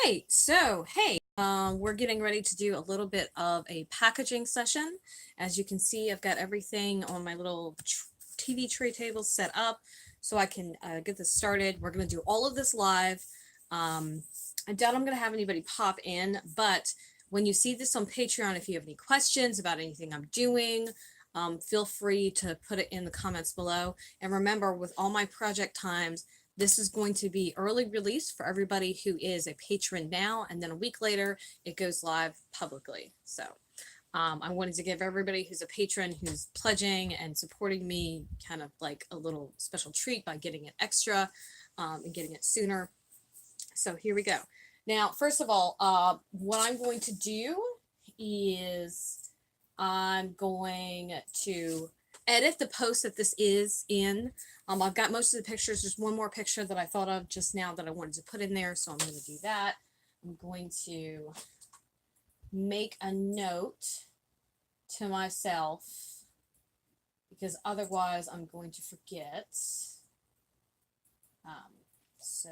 right, so hey, we're getting ready to do a little bit of a packaging session. As you can see, I've got everything on my little TV tray table set up so I can get this started. We're going to do all of this live. I doubt I'm going to have anybody pop in, but when you see this on Patreon, if you have any questions about anything I'm doing, feel free to put it in the comments below. And remember, with all my project times, this is going to be early release for everybody who is a patron now, and then a week later it goes live publicly. So I wanted to give everybody who's a patron who's pledging and supporting me kind of like a little special treat by getting it extra and getting it sooner. So here we go. Now, first of all, what I'm going to do is I'm going to edit the post that this is in. I've got most of the pictures. There's one more picture that I thought of just now that I wanted to put in there, so I'm going to do that. I'm going to make a note to myself because otherwise I'm going to forget. So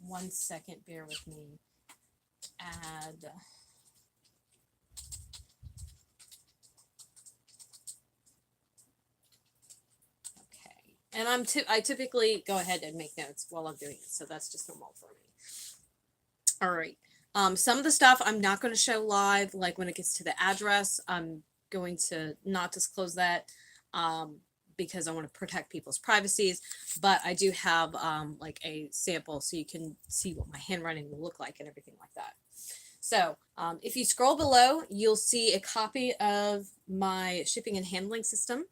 1 second, bear with me. Add and I typically go ahead and make notes while I'm doing it, so that's just normal for me. All right. Some of the stuff I'm not going to show live, like when it gets to the address, I'm going to not disclose that because I want to protect people's privacies. But I do have like a sample so you can see what my handwriting will look like and everything like that. So if you scroll below, you'll see a copy of my shipping and handling system.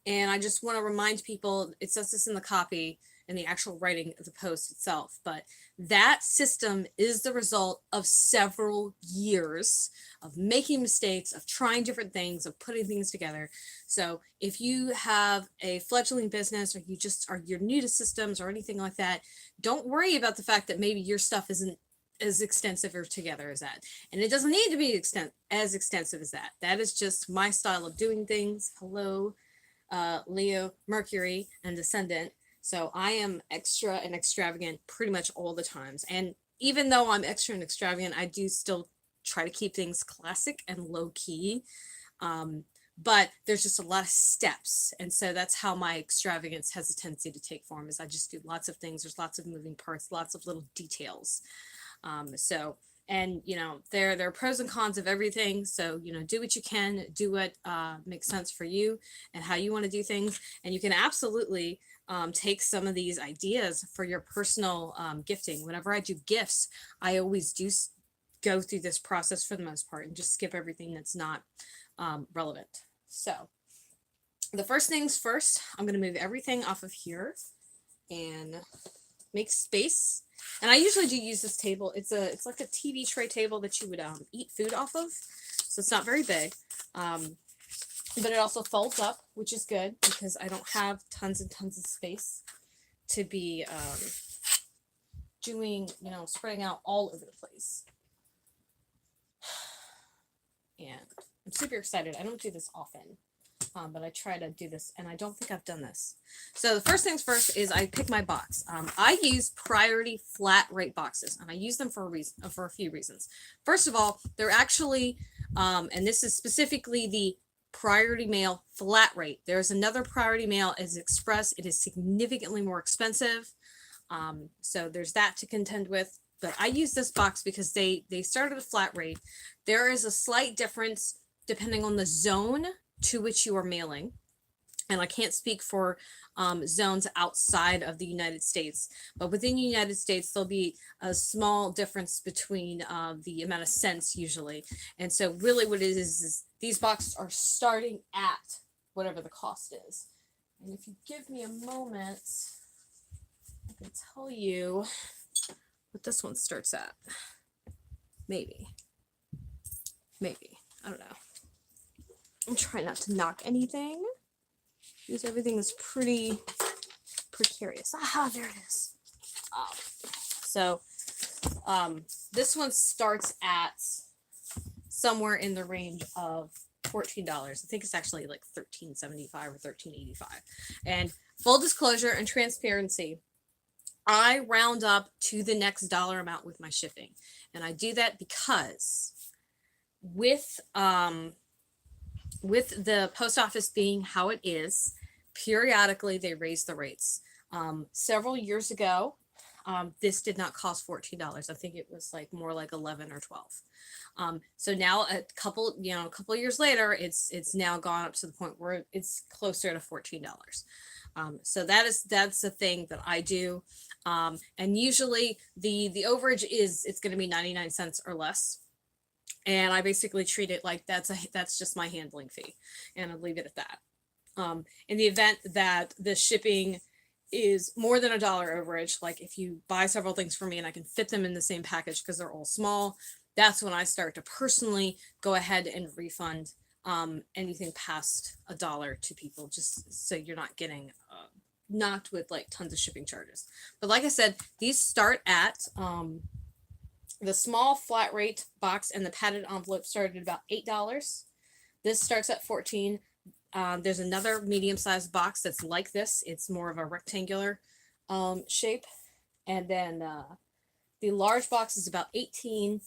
And I just want to remind people, it says this in the copy and the actual writing of the post itself, but that system is the result of several years of making mistakes, of trying different things, of putting things together. So if you have a fledgling business or you're new to systems or anything like that, don't worry about the fact that maybe your stuff isn't as extensive or together as that. And it doesn't need to be as extensive as that. That is just my style of doing things. Hello, Leo, Mercury, and Descendant. So I am extra and extravagant pretty much all the times. And even though I'm extra and extravagant, I do still try to keep things classic and low key. But there's just a lot of steps. And so that's how my extravagance has a tendency to take form, is I just do lots of things. There's lots of moving parts, lots of little details. And there are pros and cons of everything, so do what you can, do what makes sense for you and how you want to do things. And you can absolutely take some of these ideas for your personal gifting. Whenever I do gifts, I always do go through this process for the most part and just skip everything that's not relevant. So the first things first, I'm going to move everything off of here and make space. And I usually do use this table. It's like a TV tray table that you would eat food off of. So it's not very big. But it also folds up, which is good because I don't have tons and tons of space to be doing, spreading out all over the place. And I'm super excited. I don't do this often. But I try to do this, and I don't think I've done this. So the first things first is I pick my box. I use priority flat rate boxes, and I use them for a few reasons. First of all, they're actually, and this is specifically the priority mail flat rate. There's another priority mail as express. It is significantly more expensive. So there's that to contend with. But I use this box because they start at a flat rate. There is a slight difference depending on the zone to which you are mailing. And I can't speak for zones outside of the United States, but within the United States, there'll be a small difference between the amount of cents usually. And so really what it is these boxes are starting at whatever the cost is. And if you give me a moment, I can tell you what this one starts at. Maybe, I don't know. I'm trying not to knock anything because everything is pretty precarious. Aha, there it is. So this one starts at somewhere in the range of $14. I think it's actually like $13.75 or $13.85. And full disclosure and transparency, I round up to the next dollar amount with my shipping. And I do that because with the post office being how it is, periodically they raise the rates. Several years ago, this did not cost $14. I think it was like more like 11 or 12. So now a couple years later, it's now gone up to the point where it's closer to $14. So that's the thing that I do. And usually the overage it's going to be 99 cents or less. And I basically treat it like that's just my handling fee, and I'll leave it at that. In the event that the shipping is more than $1 overage, like if you buy several things from me and I can fit them in the same package because they're all small, that's when I start to personally go ahead and refund anything past $1 to people, just so you're not getting knocked with like tons of shipping charges. But like I said, these start at the small flat rate box and the padded envelope started at about $8. This starts at $14. There's another medium-sized box that's like this. It's more of a rectangular shape. And then the large box is about $18.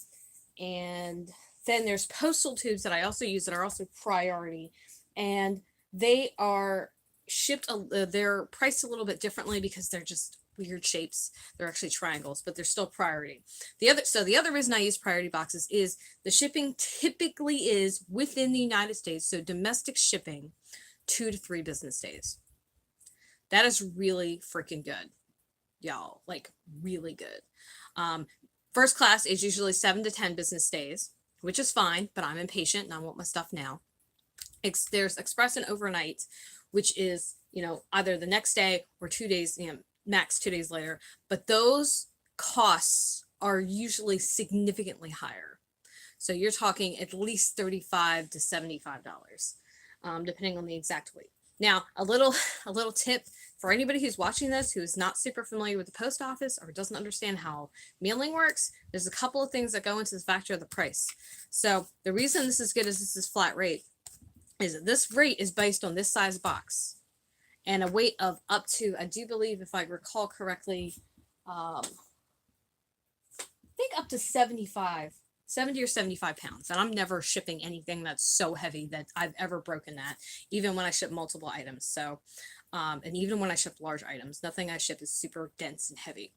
And then there's postal tubes that I also use that are also priority. And they are shipped, they're priced a little bit differently because they're just weird shapes. They're actually triangles, but they're still priority. The other reason I use priority boxes is the shipping typically is within the United States, so domestic shipping, 2 to 3 business days. That is really freaking good, y'all. Like really good. First class is usually 7 to 10 business days, which is fine, but I'm impatient and I want my stuff now. There's express and overnight, which is, either the next day or 2 days, max 2 days later, but those costs are usually significantly higher. So you're talking at least $35 to $75, depending on the exact weight. Now, a little tip for anybody who's watching this who is not super familiar with the post office or doesn't understand how mailing works, there's a couple of things that go into the factor of the price. So the reason this is good is this is flat rate, is that this rate is based on this size box and a weight of up to, I do believe, if I recall correctly, I think up to 70 or 75 pounds. And I'm never shipping anything that's so heavy that I've ever broken that, even when I ship multiple items. So, and even when I ship large items, nothing I ship is super dense and heavy.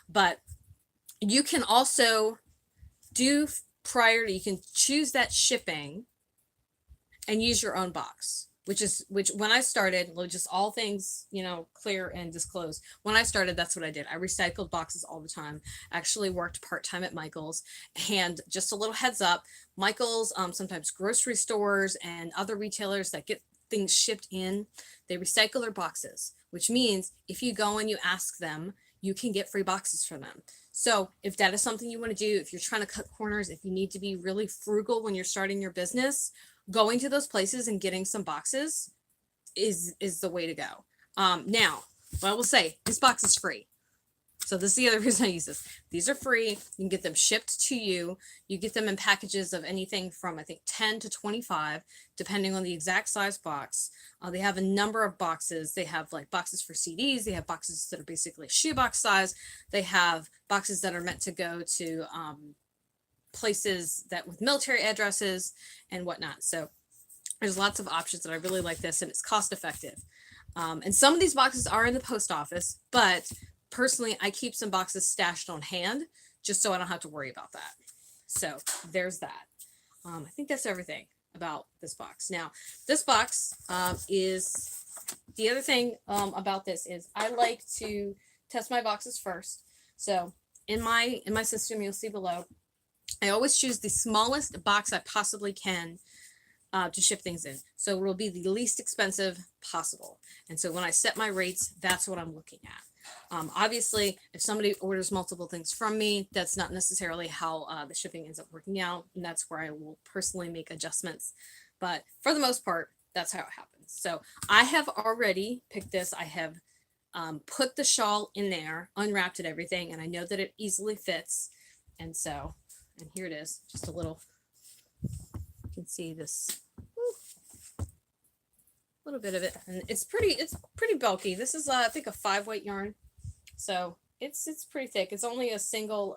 But you can also do priority, you can choose that shipping and use your own box. Which when I started, just all things, clear and disclose. When I started, that's what I did. I recycled boxes all the time. Actually worked part-time at Michael's. And just a little heads up, Michael's, sometimes grocery stores and other retailers that get things shipped in, they recycle their boxes, which means if you go and you ask them, you can get free boxes from them. So if that is something you want to do, if you're trying to cut corners, if you need to be really frugal when you're starting your business, going to those places and getting some boxes is the way to go. Now, what I will say, this box is free. So this is the other reason I use this. These are free. You can get them shipped to you. You get them in packages of anything from, I think, 10 to 25, depending on the exact size box. They have a number of boxes. They have like boxes for CDs. They have boxes that are basically shoebox size. They have boxes that are meant to go to places that with military addresses and whatnot. So there's lots of options, and I really like this, and it's cost effective. And some of these boxes are in the post office, but personally, I keep some boxes stashed on hand just so I don't have to worry about that. So there's that. I think that's everything about this box. Now, this box is the other thing about this is I like to test my boxes first. So in my system, you'll see below, I always choose the smallest box I possibly can to ship things in. So it will be the least expensive possible. And so when I set my rates, that's what I'm looking at. Obviously, if somebody orders multiple things from me, that's not necessarily how the shipping ends up working out. And that's where I will personally make adjustments. But for the most part, that's how it happens. So I have already picked this. I have put the shawl in there, unwrapped it, everything, and I know that it easily fits. And so, and here it is, just a little, you can see this little bit of it, and it's pretty bulky. This is I think a 5-weight yarn, so It's pretty thick. It's only a single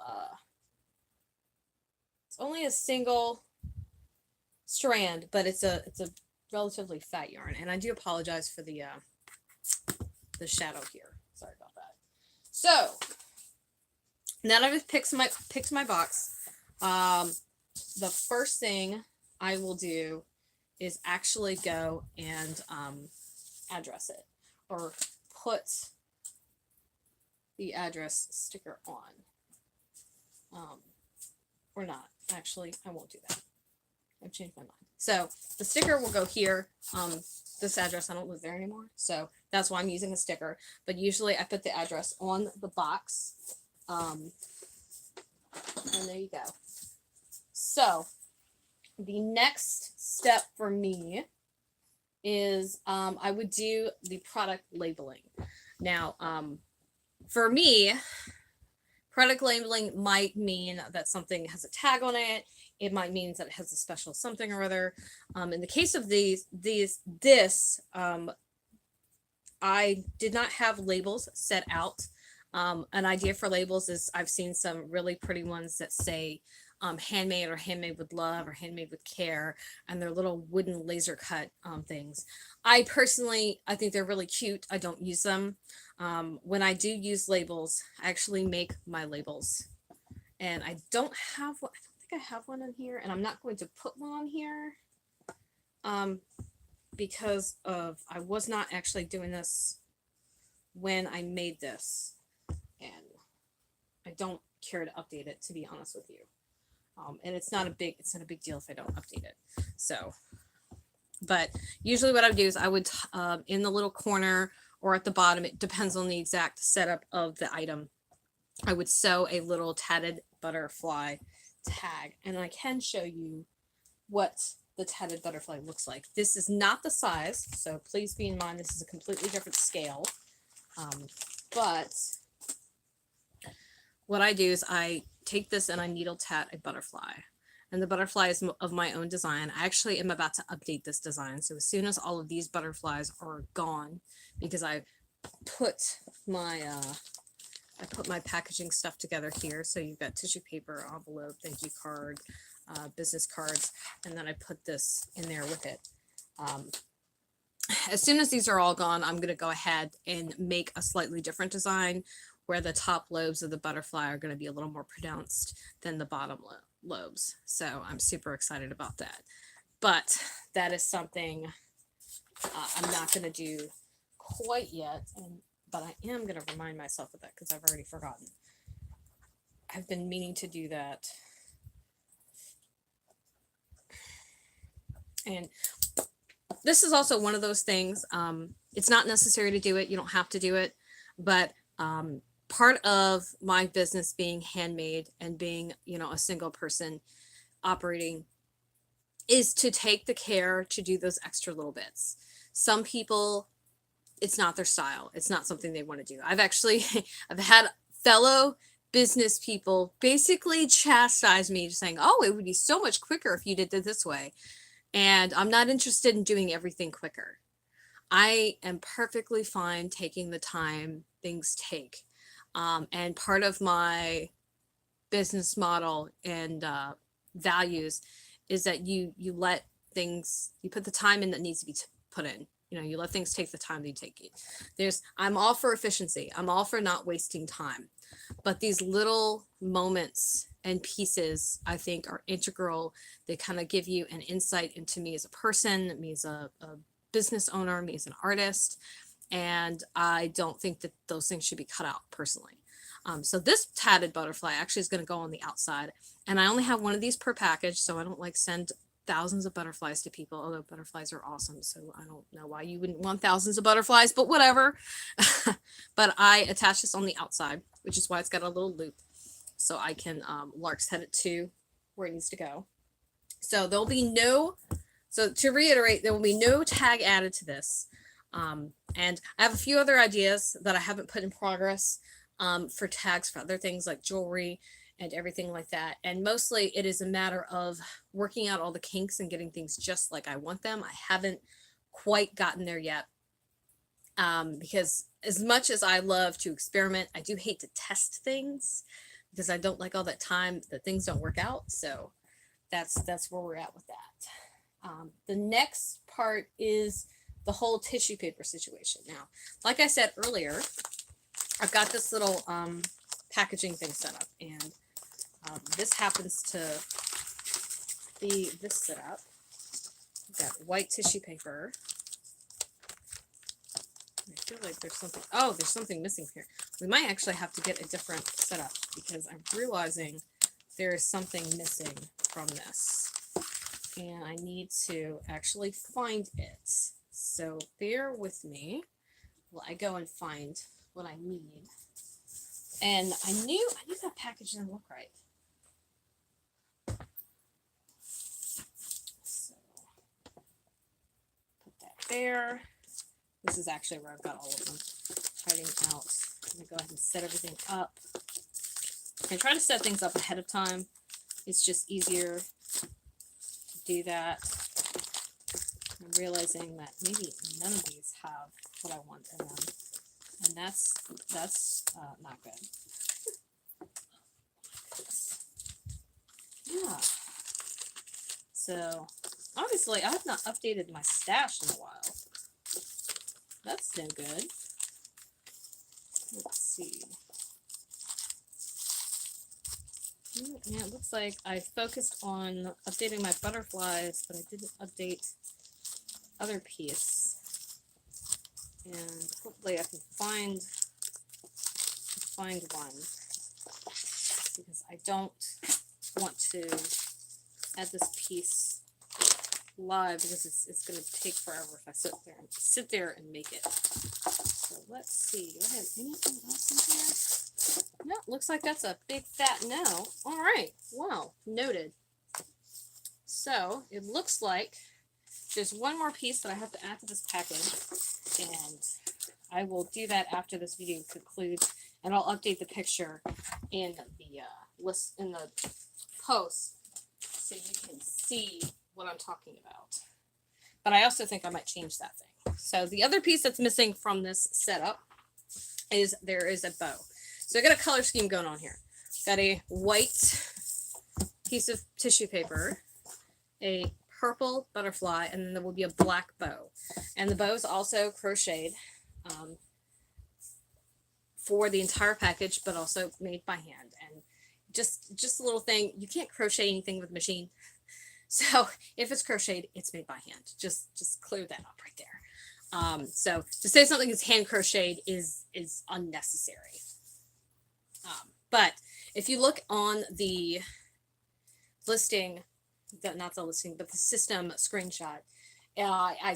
strand, but it's a relatively fat yarn. And I do apologize for the shadow here. Sorry about that. So now that I've picked my box, the first thing I will do is actually go and address it, or put the address sticker on. Or not. Actually, I won't do that. I've changed my mind. So the sticker will go here. This address, I don't live there anymore, so that's why I'm using a sticker. But usually I put the address on the box. And there you go. So the next step for me is I would do the product labeling. Now, for me, product labeling might mean that something has a tag on it. It might mean that it has a special something or other. In the case of this, I did not have labels set out. An idea for labels is I've seen some really pretty ones that say handmade, or handmade with love, or handmade with care, and they're little wooden laser cut things. I think they're really cute. I don't use them. When I do use labels, I actually make my labels, and I don't think I have one in here, and I'm not going to put one on here because I was not actually doing this when I made this, and I don't care to update it, to be honest with you. And it's not a big deal if I don't update it. So, but usually what I would do is I would in the little corner or at the bottom, it depends on the exact setup of the item, I would sew a little tatted butterfly tag, and I can show you what the tatted butterfly looks like. This is not the size, so please be in mind this is a completely different scale. But what I do is I take this and I needle tat a butterfly, and the butterfly is of my own design. I actually am about to update this design, so as soon as all of these butterflies are gone, because I put my packaging stuff together here. So you've got tissue paper, envelope, thank you card, business cards, and then I put this in there with it. As soon as these are all gone, I'm going to go ahead and make a slightly different design where the top lobes of the butterfly are going to be a little more pronounced than the bottom lobes. So I'm super excited about that. But that is something I'm not going to do quite yet, but I am going to remind myself of that because I've already forgotten. I've been meaning to do that. And this is also one of those things. It's not necessary to do it. You don't have to do it. But part of my business being handmade and being, a single person operating is to take the care to do those extra little bits. Some people, it's not their style. It's not something they want to do. I've had fellow business people basically chastise me, just saying, oh, it would be so much quicker if you did it this way. And I'm not interested in doing everything quicker. I am perfectly fine taking the time things take. And part of my business model and values is that you let things, you put the time in that needs to be put in. You let things take the time they take it. I'm all for efficiency. I'm all for not wasting time. But these little moments and pieces, I think, are integral. They kind of give you an insight into me as a person, me as a business owner, me as an artist. And I don't think that those things should be cut out personally. So this tatted butterfly actually is going to go on the outside. And I only have one of these per package, so I don't send thousands of butterflies to people, although butterflies are awesome. So I don't know why you wouldn't want thousands of butterflies, but whatever. But I attach this on the outside, which is why it's got a little loop. So I can lark's head it to where it needs to go. So to reiterate, there will be no tag added to this. And I have a few other ideas that I haven't put in progress for tags for other things like jewelry and everything like that. And mostly it is a matter of working out all the kinks and getting things just like I want them. I haven't quite gotten there yet. Because as much as I love to experiment, I do hate to test things because I don't like all that time that things don't work out. So that's where we're at with that. The next part is the whole tissue paper situation. Now, like I said earlier, I've got this little packaging thing set up, and this happens to be this setup. We've got white tissue paper. I feel like there's something. Oh, there's something missing here. We might actually have to get a different setup because I'm realizing there is something missing from this, and I need to actually find it. So bear with me while I go and find what I need. And I knew that package didn't look right. So put that there. This is actually where I've got all of them hiding out. I'm gonna go ahead and set everything up. And try to set things up ahead of time. It's just easier to do that. I'm realizing that maybe none of these have what I want in them, and that's not good. Yeah. So obviously I have not updated my stash in a while. That's no good. Let's see. Yeah, it looks like I focused on updating my butterflies, but I didn't update other piece. And hopefully I can find one, because I don't want to add this piece live because it's going to take forever if I sit there and make it. So let's see. Do I have anything else in here? No, looks like that's a big fat no. All right. Wow. Noted. So it looks like there's one more piece that I have to add to this package, and I will do that after this video concludes, and I'll update the picture in the list in the post so you can see what I'm talking about. But I also think I might change that thing. So the other piece that's missing from this setup is there is a bow. So I got a color scheme going on here. Got a white piece of tissue paper, a purple butterfly, and then there will be a black bow. And the bow is also crocheted for the entire package, but also made by hand. And just a little thing, you can't crochet anything with a machine. So if it's crocheted, it's made by hand. Just clear that up right there. So to say something is hand crocheted is unnecessary. But if you look on the listing, not the listing, but the system screenshot, I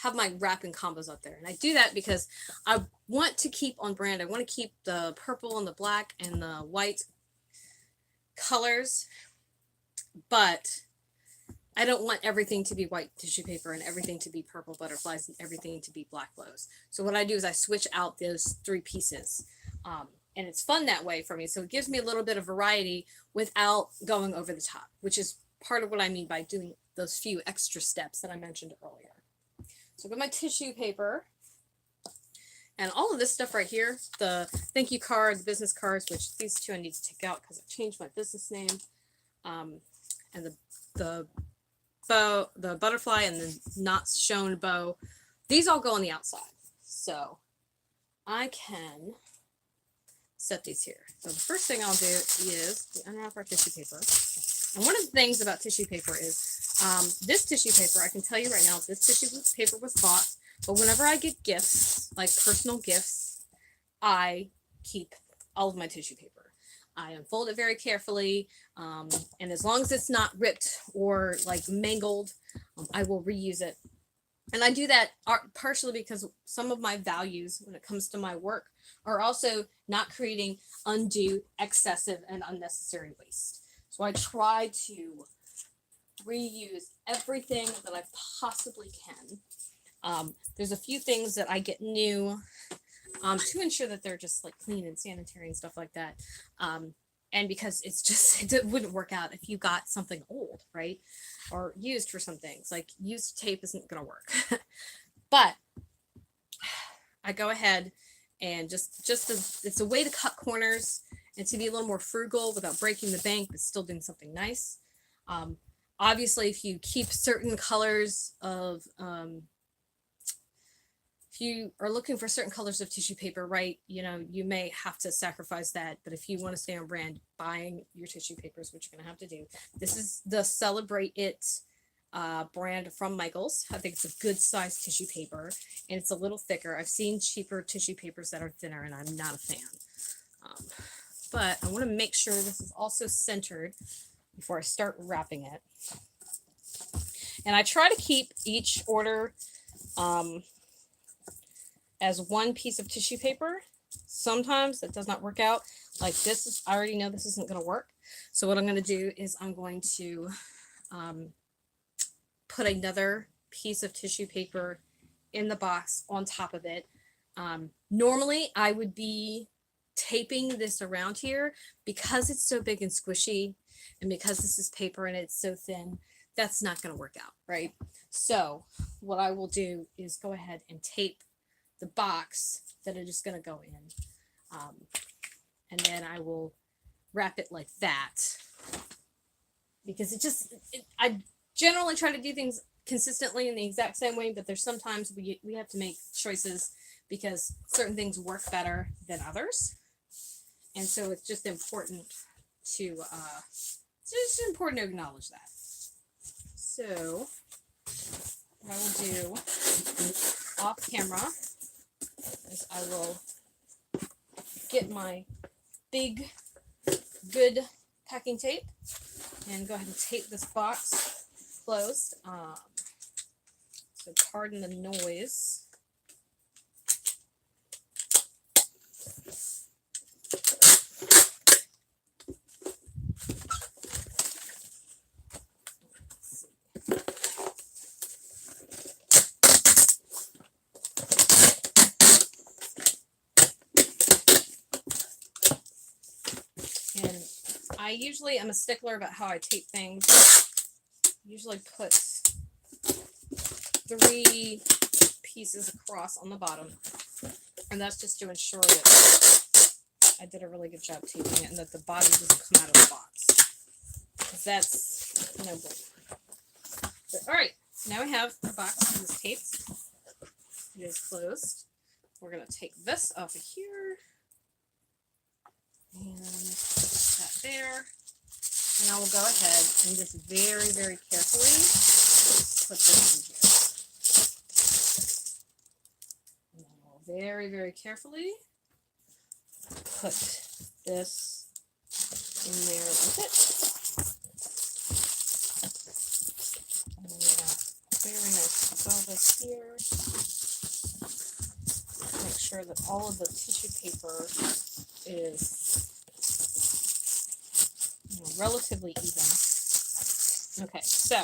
have my wrapping combos up there. And I do that because I want to keep on brand. I want to keep the purple and the black and the white colors, but I don't want everything to be white tissue paper and everything to be purple butterflies and everything to be black bows. So what I do is I switch out those three pieces. And it's fun that way for me. So it gives me a little bit of variety without going over the top, which is part of what I mean by doing those few extra steps that I mentioned earlier. So I've got my tissue paper and all of this stuff right here, the thank you card, the business cards, which these two I need to take out because I changed my business name, and the bow, the butterfly, and the not shown bow. These all go on the outside. So I can set these here. So the first thing I'll do is unwrap our tissue paper. And one of the things about tissue paper is this tissue paper, I can tell you right now, this tissue paper was bought, but whenever I get gifts, like personal gifts, I keep all of my tissue paper. I unfold it very carefully, and as long as it's not ripped or like mangled, I will reuse it. And I do that partially because some of my values when it comes to my work are also not creating undue, excessive, and unnecessary waste. So I try to reuse everything that I possibly can. There's a few things that I get new to ensure that they're just like clean and sanitary and stuff like that. And because it's just, it wouldn't work out if you got something old, right? Or used for some things. Like used tape isn't going to work. But I go ahead and it's a way to cut corners and to be a little more frugal without breaking the bank, but still doing something nice. Um, Obviously, if you keep certain colors of if you are looking for certain colors of tissue paper, right, you may have to sacrifice that. But if you want to stay on brand, buying your tissue paper is what you're going to have to do. This is the Celebrate It brand from Michaels. I think it's a good size tissue paper, and it's a little thicker. I've seen cheaper tissue papers that are thinner, and I'm not a fan. But I want to make sure this is also centered before I start wrapping it. And I try to keep each order as one piece of tissue paper. Sometimes that does not work out. Like this, I already know this isn't going to work. So what I'm going to do is I'm going to put another piece of tissue paper in the box on top of it. Normally, I would be taping this around here. Because it's so big and squishy, and because this is paper and it's so thin, that's not going to work out, right? So what I will do is go ahead and tape the box that it is going to go in, and then I will wrap it like that, because I generally try to do things consistently in the exact same way, but there's sometimes we have to make choices because certain things work better than others, and so it's just important to acknowledge that. So what I will do off camera is I will get my big good packing tape and go ahead and tape this box closed. So pardon the noise. And I usually am a stickler about how I tape things. Usually put 3 pieces across on the bottom, and that's just to ensure that I did a really good job taping it and that the bottom doesn't come out of the box, because that's no good. All right, so now we have our box that is taped. It is closed. We're going to take this off of here and put that there. And I will go ahead and just very, very carefully put this in here. And then I'll very, very carefully put this in there with it. And I'm going to very nice bow this here. Make sure that all of the tissue paper is relatively even. Okay, so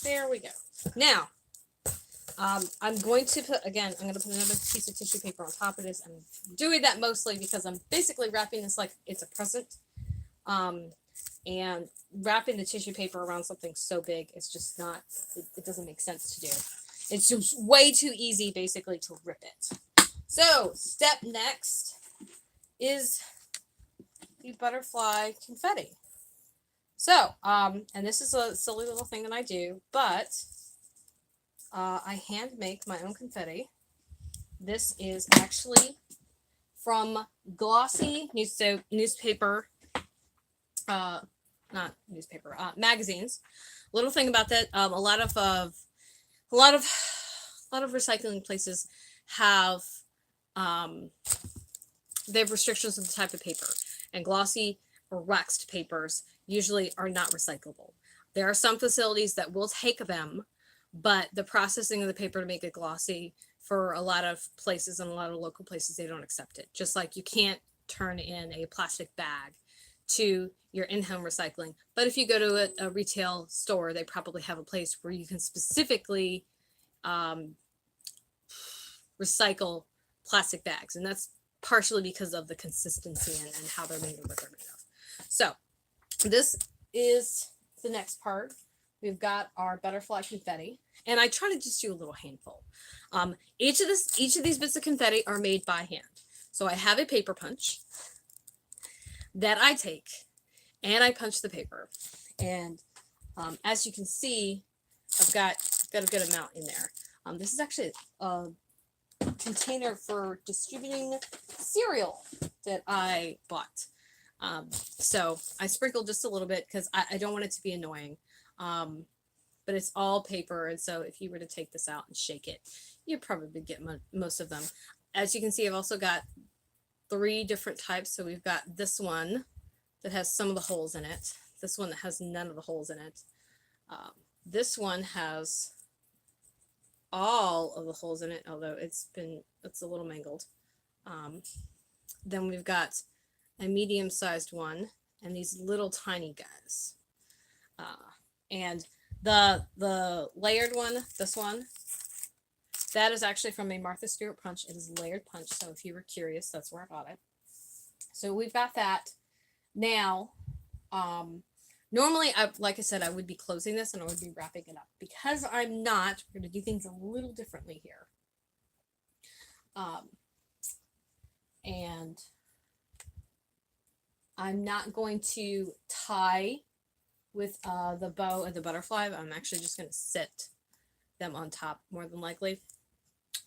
there we go. Now, I'm going to put another piece of tissue paper on top of this. I'm doing that mostly because I'm basically wrapping this like it's a present. And wrapping the tissue paper around something so big, it's just not, it doesn't make sense to do. It's just way too easy, basically, to rip it. So, step next is the butterfly confetti. So, and this is a silly little thing that I do, but I hand make my own confetti. This is actually from Glossy newspaper, magazines. Little thing about that, a lot of recycling places have they have restrictions on the type of paper, and glossy or waxed papers usually are not recyclable. There are some facilities that will take them, but the processing of the paper to make it glossy, for a lot of places and a lot of local places, they don't accept it. Just like you can't turn in a plastic bag to your in-home recycling. But if you go to a retail store, they probably have a place where you can specifically recycle plastic bags. And that's partially because of the consistency and how they're made and what they're made of. So this is the next part. we've got our butterfly confetti, and I try to just do a little handful. Each of these bits of confetti are made by hand. So I have a paper punch that I take and I punch the paper. And as you can see, I've got a good amount in there. This is actually a container for distributing cereal that I bought. So I sprinkled just a little bit because I don't want it to be annoying. But it's all paper, and so if you were to take this out and shake it, you'd probably get most of them. As you can see, I've also got 3 different types. So we've got this one that has some of the holes in it, this one that has none of the holes in it, this one has all of the holes in it, although it's a little mangled. Then we've got a medium-sized one and these little tiny guys, and the layered one, this one, that is actually from a Martha Stewart punch. It is layered punch, so if you were curious, that's where I got it. So we've got that. Now, normally, like I said, I would be closing this and I would be wrapping it up. Because I'm not, we're going to do things a little differently here. And I'm not going to tie with the bow and the butterfly. I'm actually just going to sit them on top, more than likely.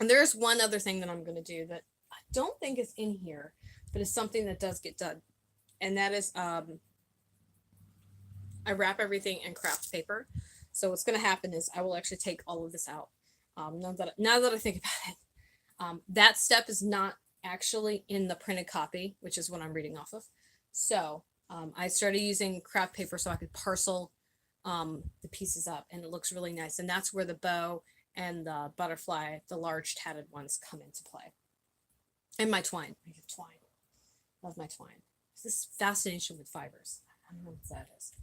And there's one other thing that I'm going to do that I don't think is in here, but it's something that does get done. And that is, I wrap everything in craft paper. So what's going to happen is I will actually take all of this out. Now that I think about it, that step is not actually in the printed copy, which is what I'm reading off of. So I started using craft paper so I could parcel the pieces up, and it looks really nice. And that's where the bow and the butterfly, the large tatted ones, come into play. And my twine. I have twine. Love my twine. This fascination with fibers. I don't know what that is.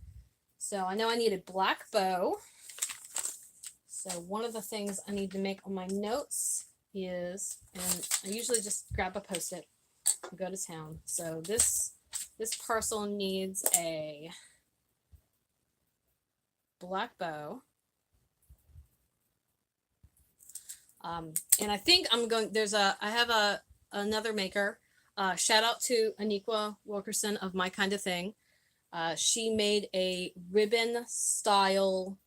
So I know I need a black bow. So one of the things I need to make on my notes is, and I usually just grab a Post-it and go to town. So this parcel needs a black bow. And I think I'm going, I have another maker. Shout out to Aniqua Wilkerson of My Kind of Thing. She made a ribbon style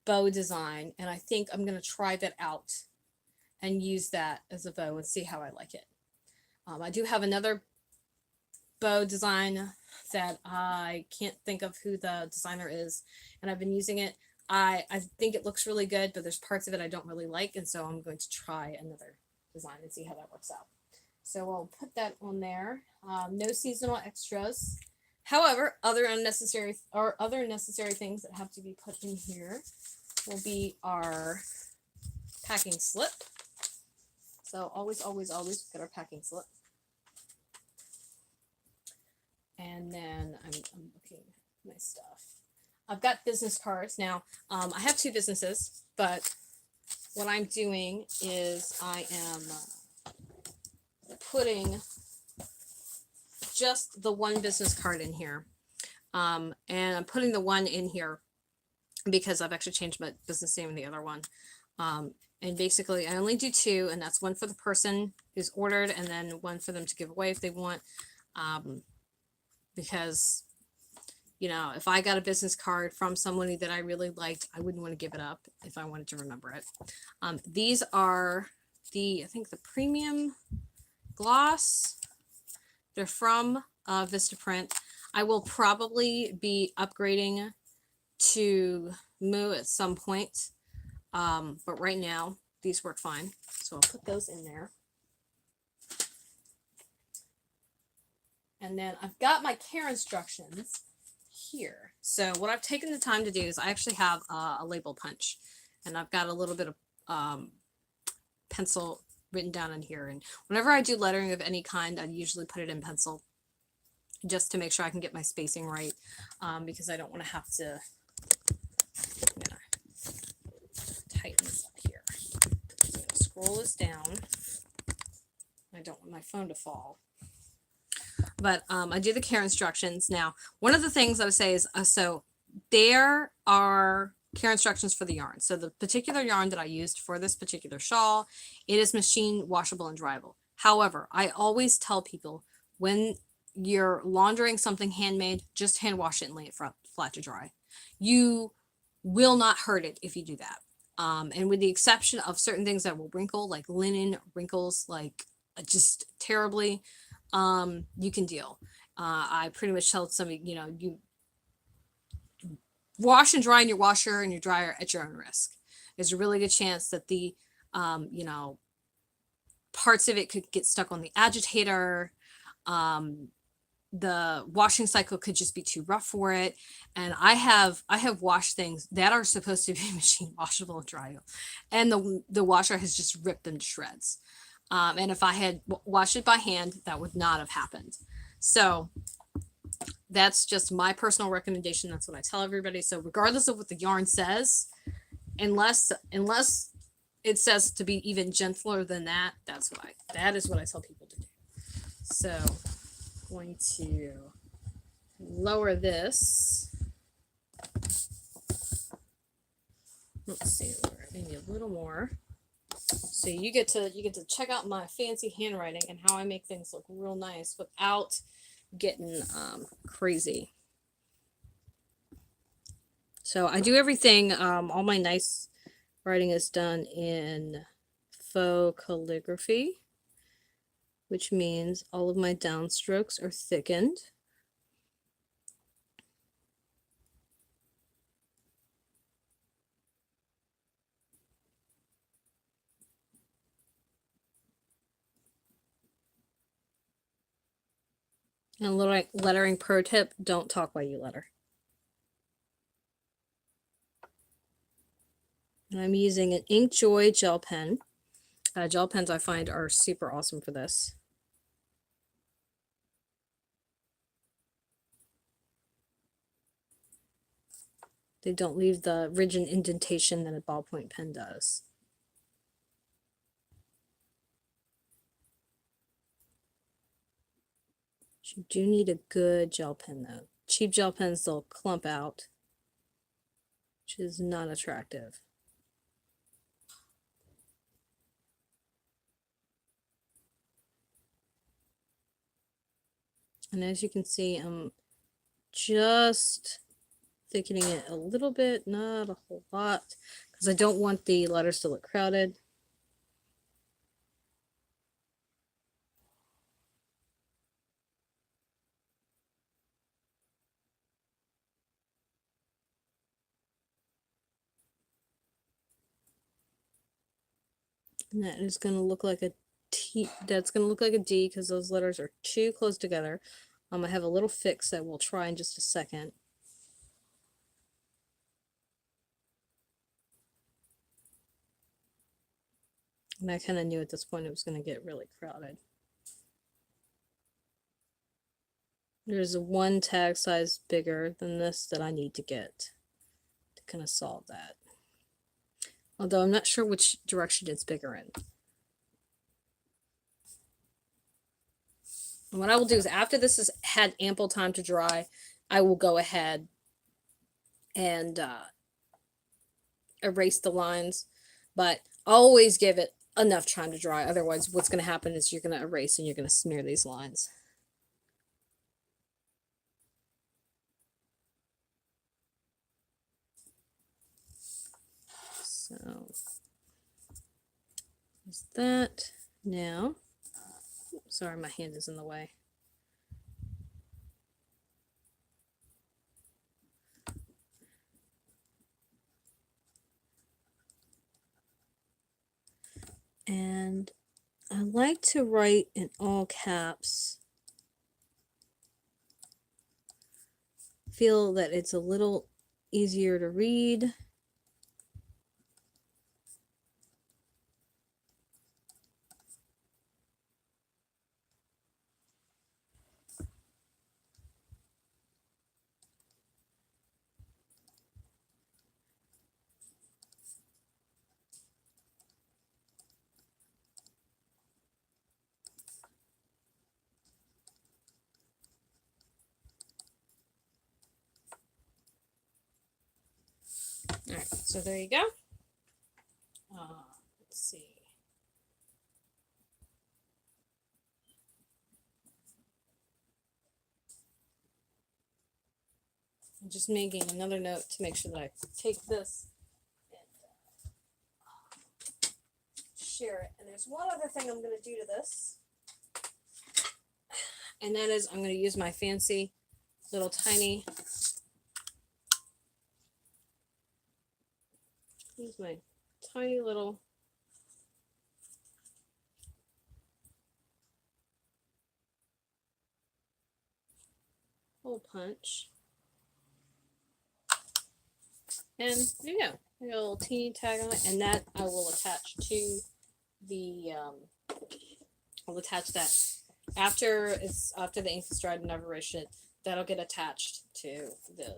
bow design, and I think I'm going to try that out and use that as a bow and see how I like it. I do have another bow design that I can't think of who the designer is, and I've been using it. I think it looks really good, but there's parts of it I don't really like, and so I'm going to try another design and see how that works out. So I'll put that on there. No seasonal extras. However, other necessary things that have to be put in here will be our packing slip. So always get our packing slip. And then I'm looking at my stuff. I've got business cards. Now, I have 2 businesses, but what I'm doing is I am putting just the one business card in here. And I'm putting the one in here because I've actually changed my business name in the other one. And basically I only do 2, and that's one for the person who's ordered and then one for them to give away if they want. Because, you know, if I got a business card from somebody that I really liked, I wouldn't want to give it up if I wanted to remember it. These are I think the premium gloss. They're from Vistaprint. I will probably be upgrading to Moo at some point. But right now, these work fine. So I'll put those in there. And then I've got my care instructions here. So what I've taken the time to do is I actually have a label punch. And I've got a little bit of pencil written down in here. And whenever I do lettering of any kind, I usually put it in pencil just to make sure I can get my spacing right, because I don't want to have to tighten this up here. So I'm going to scroll this down. I don't want my phone to fall. But I do the care instructions. Now, one of the things I would say is, so there are care instructions for the yarn. So the particular yarn that I used for this particular shawl, it is machine washable and dryable. However, I always tell people when you're laundering something handmade, just hand wash it and lay it flat to dry. You will not hurt it if you do that. And with the exception of certain things that will wrinkle, like linen wrinkles, like just terribly, you can deal. I pretty much tell somebody, you wash and dry in your washer and your dryer at your own risk. There's a really good chance that the, parts of it could get stuck on the agitator. The washing cycle could just be too rough for it. And I have washed things that are supposed to be machine washable and dryable, and the washer has just ripped them to shreds. And if I had washed it by hand, that would not have happened. So that's just my personal recommendation. That's what I tell everybody. So regardless of what the yarn says, unless it says to be even gentler than that, that is what I tell people to do. So I'm going to lower this. Let's see, maybe a little more. So you get to check out my fancy handwriting and how I make things look real nice without getting crazy. So I do everything, all my nice writing is done in faux calligraphy, which means all of my downstrokes are thickened. And a lettering pro tip, don't talk while you letter. And I'm using an Inkjoy gel pen. Gel pens I find are super awesome for this. They don't leave the rigid indentation that a ballpoint pen does. You do need a good gel pen though. Cheap gel pens, they'll clump out, which is not attractive. And as you can see, I'm just thickening it a little bit, not a whole lot, because I don't want the letters to look crowded. And that is going to look like a T. That's going to look like a D because those letters are too close together. I have a little fix that we'll try in just a second. And I kind of knew at this point it was going to get really crowded. There's one tag size bigger than this that I need to get to kind of solve that. Although I'm not sure which direction it's bigger in. And what I will do is after this has had ample time to dry, I will go ahead and erase the lines. But always give it enough time to dry. Otherwise, what's going to happen is you're going to erase and you're going to smear these lines. So, is that now? Sorry, my hand is in the way. And I like to write in all caps. Feel that it's a little easier to read. All right, so there you go. Let's see. I'm just making another note to make sure that I take this and share it. And there's one other thing I'm going to do to this, and that is I'm going to use my fancy little tiny, use my tiny little hole punch. And there you go. I got a little teeny tag on it, and that I will attach to the I'll attach that after the ink is dried and I've erased it. That'll get attached to the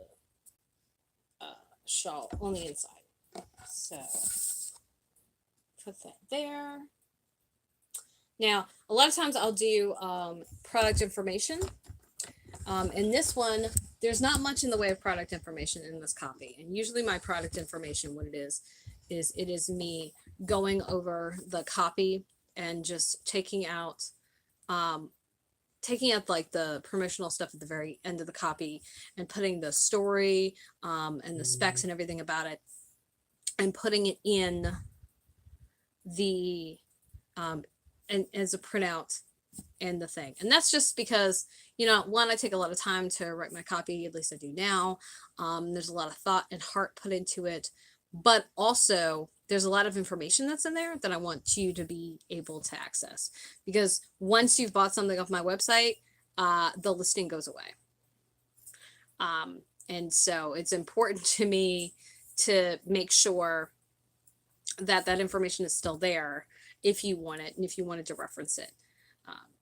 shawl on the inside. So put that there. Now, a lot of times I'll do product information. In this one, there's not much in the way of product information in this copy. And usually my product information, what it is it is me going over the copy and just taking out like the promotional stuff at the very end of the copy and putting the story and the specs and everything about it and putting it in the and as a printout and the thing. And that's just because, you know, one, I take a lot of time to write my copy, at least I do now. There's a lot of thought and heart put into it, but also there's a lot of information that's in there that I want you to be able to access, because once you've bought something off my website, the listing goes away. And so it's important to me to make sure that that information is still there if you want it and if you wanted to reference it.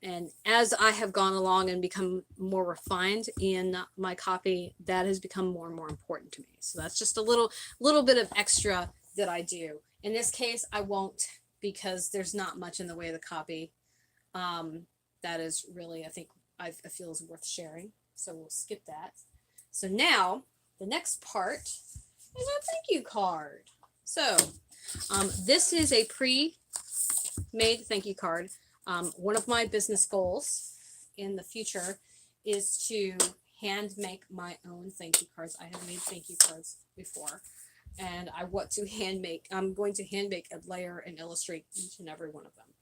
And as I have gone along and become more refined in my copy, that has become more and more important to me. So that's just a little bit of extra that I do. In this case, I won't, because there's not much in the way of the copy that is really, I feel is worth sharing. So we'll skip that. So now the next part is our thank you card. So this is a pre-made thank you card. One of my business goals in the future is to hand make my own thank you cards. I have made thank you cards before, and I'm going to hand make and layer and illustrate each and every one of them.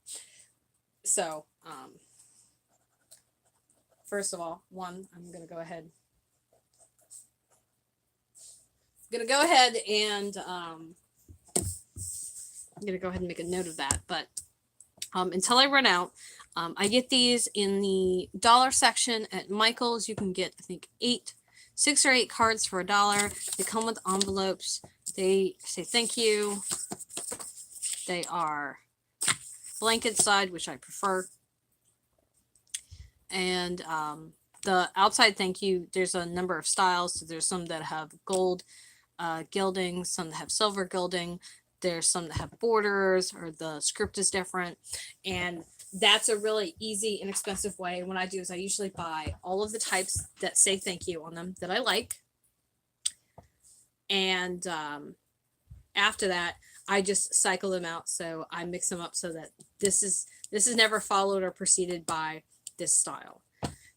So, first of all, I'm going to go ahead and make a note of that, but until I run out, I get these in the dollar section at Michael's. You can get, I think, 6 or 8 cards for $1. They come with envelopes. They say thank you. They are blanket side, which I prefer. And the outside thank you, there's a number of styles. So there's some that have gold gilding, some that have silver gilding. There's some that have borders, or the script is different. And that's a really easy, inexpensive way. What I do is I usually buy all of the types that say thank you on them that I like. And after that, I just cycle them out. So I mix them up so that this is never followed or preceded by this style.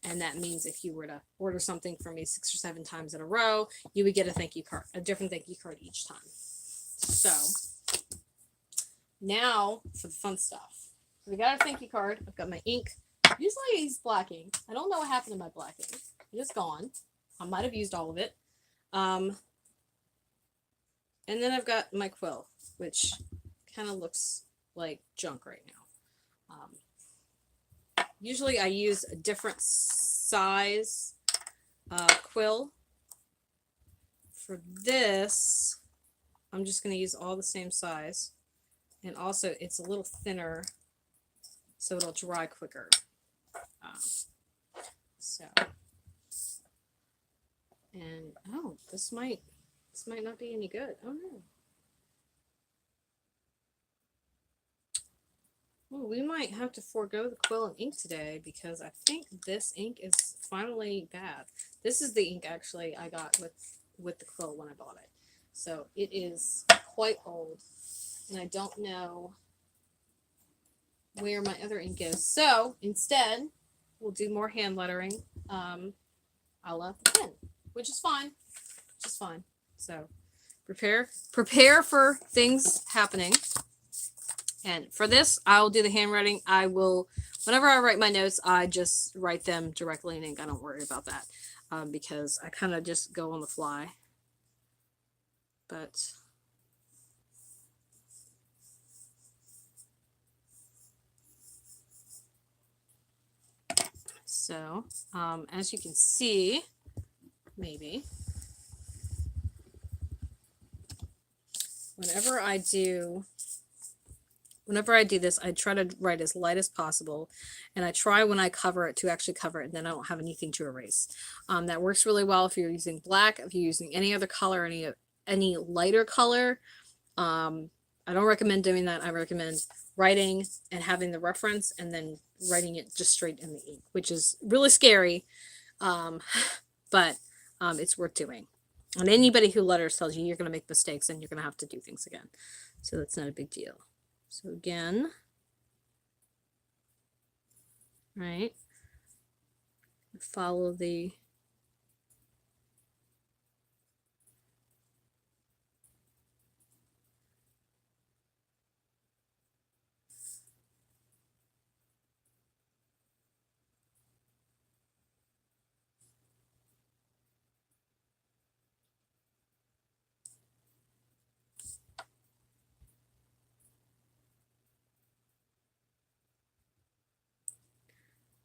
And that means if you were to order something from me 6 or 7 times in a row, you would get a thank you card, a different thank you card each time. So now for the fun stuff. We got our thank you card. I've got my ink. Usually I use black ink. I don't know what happened to my black ink. It's gone. I might have used all of it. And then I've got my quill, which kind of looks like junk right now. Usually I use a different size quill. For this, I'm just going to use all the same size. And also, it's a little thinner, so it'll dry quicker. And oh, this might not be any good. Oh no. Well, we might have to forego the quill and ink today, because I think this ink is finally bad. This is the ink actually I got with the quill when I bought it. So it is quite old, and I don't know where my other ink is. So instead, we'll do more hand lettering, a la pen, which is fine. Which is fine. So prepare for things happening. And for this, I'll do the handwriting. I will, whenever I write my notes, I just write them directly in ink. I don't worry about that because I kind of just go on the fly. But so, as you can see, maybe, whenever I do this, I try to write as light as possible, and I try when I cover it to actually cover it, and then I don't have anything to erase. That works really well if you're using black, if you're using any other color, any lighter color. I don't recommend doing that. I recommend writing and having the reference and then writing it just straight in the ink, which is really scary, but it's worth doing. And anybody who letters tells you you're going to make mistakes and you're going to have to do things again. So that's not a big deal. So again, right, follow the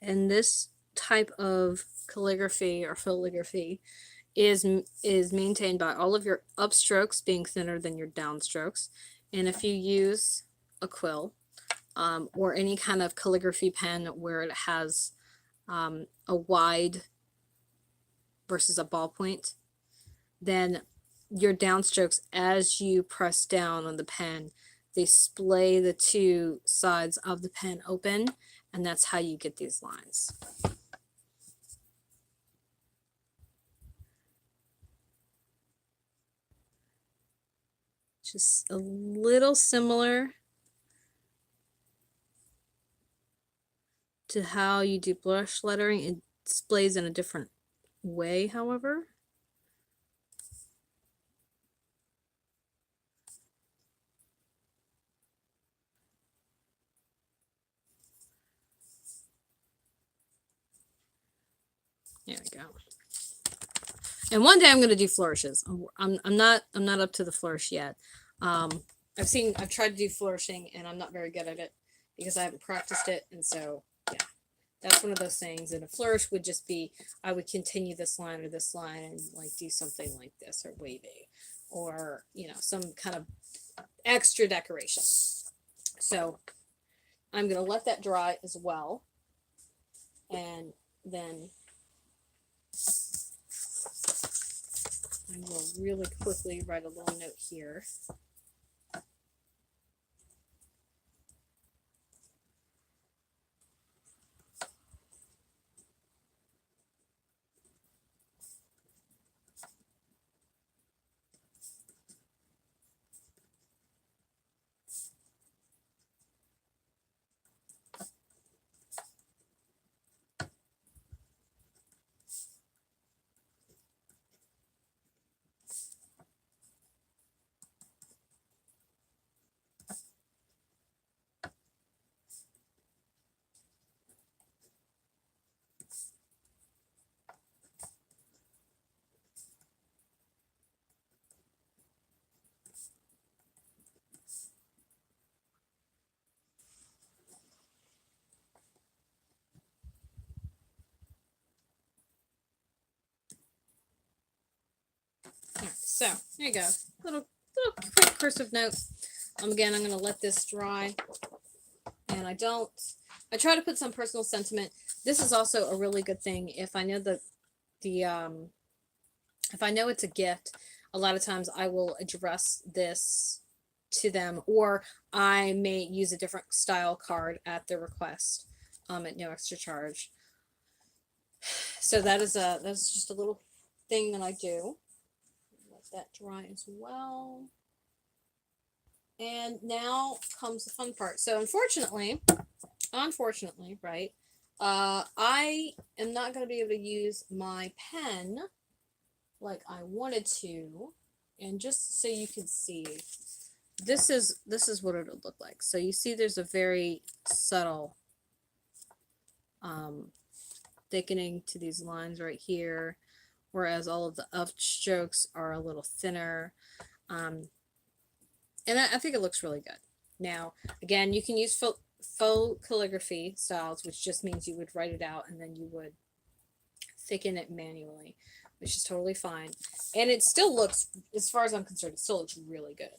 and this type of calligraphy or filigraphy is maintained by all of your upstrokes being thinner than your downstrokes. And if you use a quill or any kind of calligraphy pen where it has a wide versus a ballpoint, then your downstrokes, as you press down on the pen, they splay the two sides of the pen open, and that's how you get these lines. Just a little similar to how you do blush lettering. It displays in a different way, however. There we go. And one day I'm going to do flourishes. I'm not up to the flourish yet. I've tried to do flourishing and I'm not very good at it because I haven't practiced it. And so, yeah, that's one of those things. And a flourish would just be, I would continue this line or this line and like do something like this or wavy or, you know, some kind of extra decoration. So I'm going to let that dry as well. And then I will really quickly write a little note here. Right, so there you go. Little quick cursive note. Again, I'm going to let this dry, and I try to put some personal sentiment. This is also a really good thing if I know if I know it's a gift. A lot of times I will address this to them, or I may use a different style card at their request, at no extra charge. So that's just a little thing that I do. Let that dry as well. And now comes the fun part. So unfortunately, right, I am not going to be able to use my pen like I wanted to. And just so you can see, this is what it'll look like. So you see there's a very subtle thickening to these lines right here, whereas all of the up strokes are a little thinner. And I think it looks really good. Now, again, you can use faux calligraphy styles, which just means you would write it out and then you would thicken it manually, which is totally fine. And it still looks, as far as I'm concerned, it still looks really good.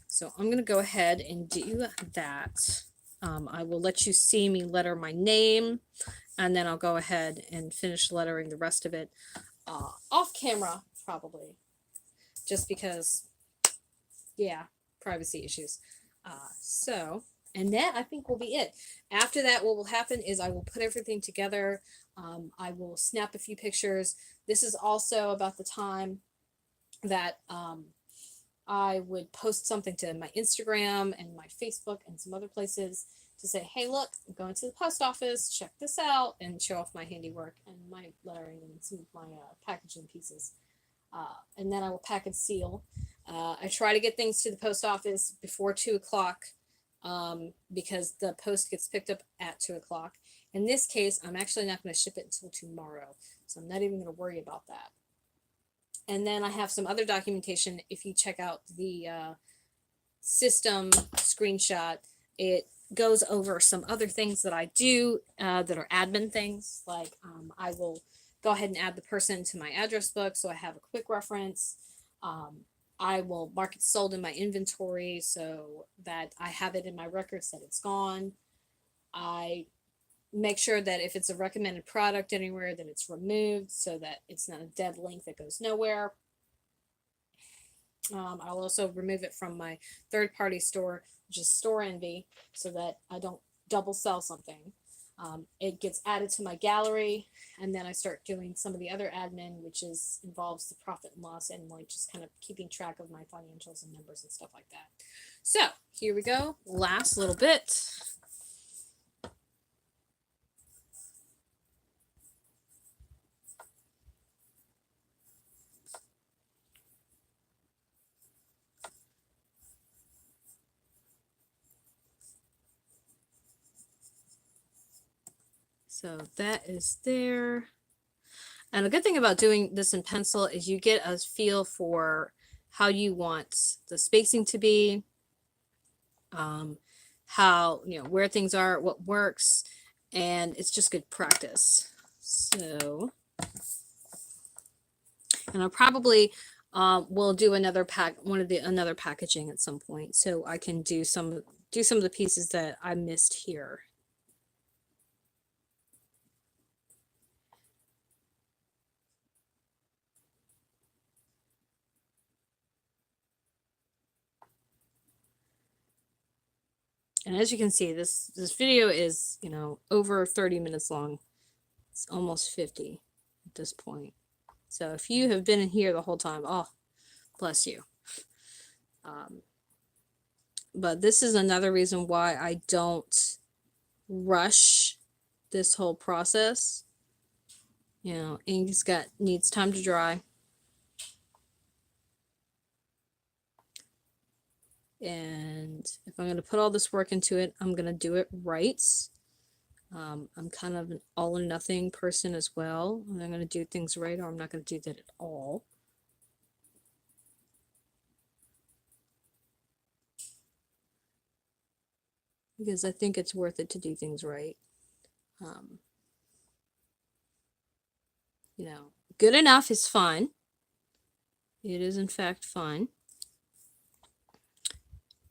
So I'm going to go ahead and do that. I will let you see me letter my name, and then I'll go ahead and finish lettering the rest of it off camera, probably. Just because, yeah, privacy issues. And that I think will be it. After that, what will happen is I will put everything together. I will snap a few pictures. This is also about the time that I would post something to my Instagram and my Facebook and some other places to say, hey, look, I'm going to the post office, check this out, and show off my handiwork and my lettering and some of my packaging pieces. And then I will pack and seal. I try to get things to the post office before 2 o'clock because the post gets picked up at 2 o'clock. In this case, I'm actually not going to ship it until tomorrow, so I'm not even going to worry about that. And then I have some other documentation. If you check out the system screenshot, it goes over some other things that I do that are admin things. Like I will go ahead and add the person to my address book so I have a quick reference. I will mark it sold in my inventory so that I have it in my records that it's gone. I make sure that if it's a recommended product anywhere, that it's removed so that it's not a dead link that goes nowhere. I'll also remove it from my third-party store, which is Store Envy, so that I don't double sell something. It gets added to my gallery, and then I start doing some of the other admin, which involves the profit and loss and like just kind of keeping track of my financials and numbers and stuff like that. So here we go. Last little bit. So that is there. And the good thing about doing this in pencil is you get a feel for how you want the spacing to be, how, where things are, what works, and it's just good practice. So, and I'll probably will do another another packaging at some point, so I can do some of the pieces that I missed here. And as you can see, this video is, over 30 minutes long. It's almost 50 at this point. So if you have been in here the whole time, oh, bless you. But this is another reason why I don't rush this whole process. Ink needs time to dry. And if I'm going to put all this work into it, I'm going to do it right. I'm kind of an all or nothing person as well. I'm going to do things right, or I'm not going to do that at all. Because I think it's worth it to do things right. Good enough is fine. It is in fact fine.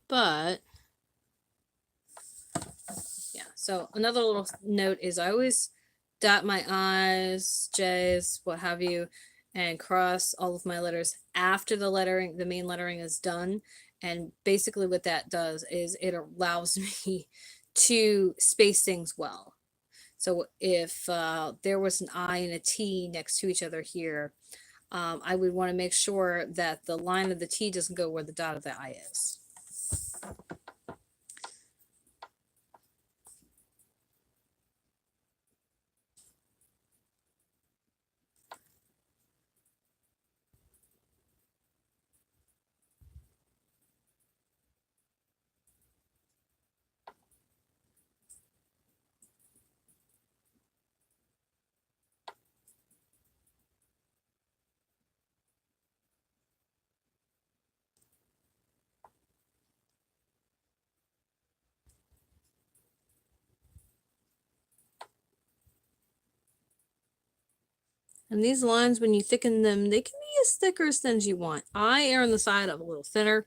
But yeah, so another little note is I always dot my I's, J's, what have you, and cross all of my letters after the main lettering is done. And basically what that does is it allows me to space things well. So if there was an I and a T next to each other here, I would want to make sure that the line of the T doesn't go where the dot of the I is. And these lines, when you thicken them, they can be as thick or as thin as you want. I err on the side of a little thinner.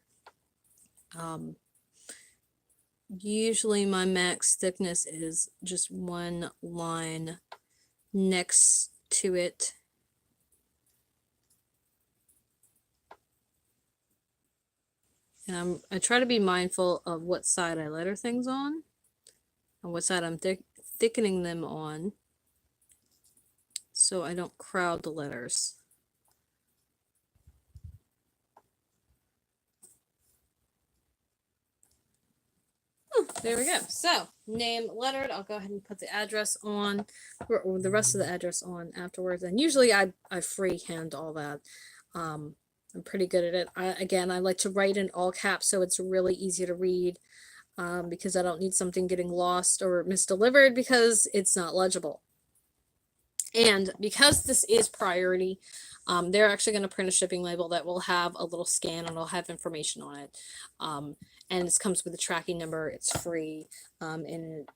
Usually my max thickness is just one line next to it. And I try to be mindful of what side I letter things on and what side I'm thickening them on, so I don't crowd the letters. Oh, there we go. So, name lettered. I'll go ahead and put the address on, or the rest of the address on afterwards. And usually I freehand all that. I'm pretty good at it. Again, I like to write in all caps so it's really easy to read, because I don't need something getting lost or misdelivered because it's not legible. And because this is priority, they're actually going to print a shipping label that will have a little scan and it'll have information on it. And it comes with a tracking number. It's free, and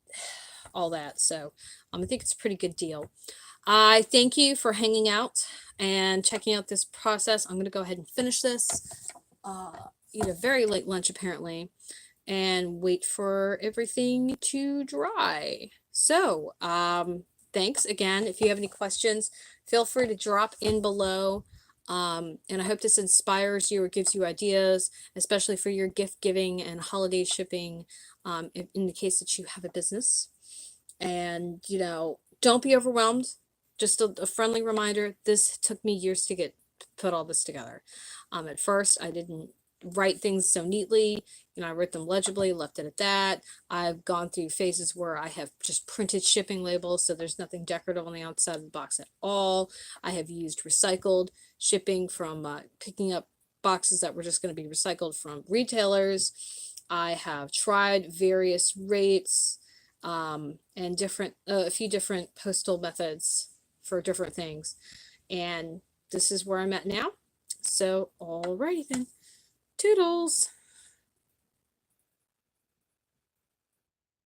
all that. So I think it's a pretty good deal. I thank you for hanging out and checking out this process. I'm going to go ahead and finish this, eat a very late lunch apparently, and wait for everything to dry. So, thanks again. If you have any questions, feel free to drop in below. And I hope this inspires you or gives you ideas, especially for your gift giving and holiday shipping, in the case that you have a business. And, don't be overwhelmed. Just a friendly reminder, this took me years to put all this together. At first, I didn't write things so neatly. I wrote them legibly, left it at that. I've gone through phases where I have just printed shipping labels, so there's nothing decorative on the outside of the box at all. I have used recycled shipping from picking up boxes that were just going to be recycled from retailers. I have tried various rates, and a few different postal methods for different things. And this is where I'm at now. So, alrighty then. Toodles!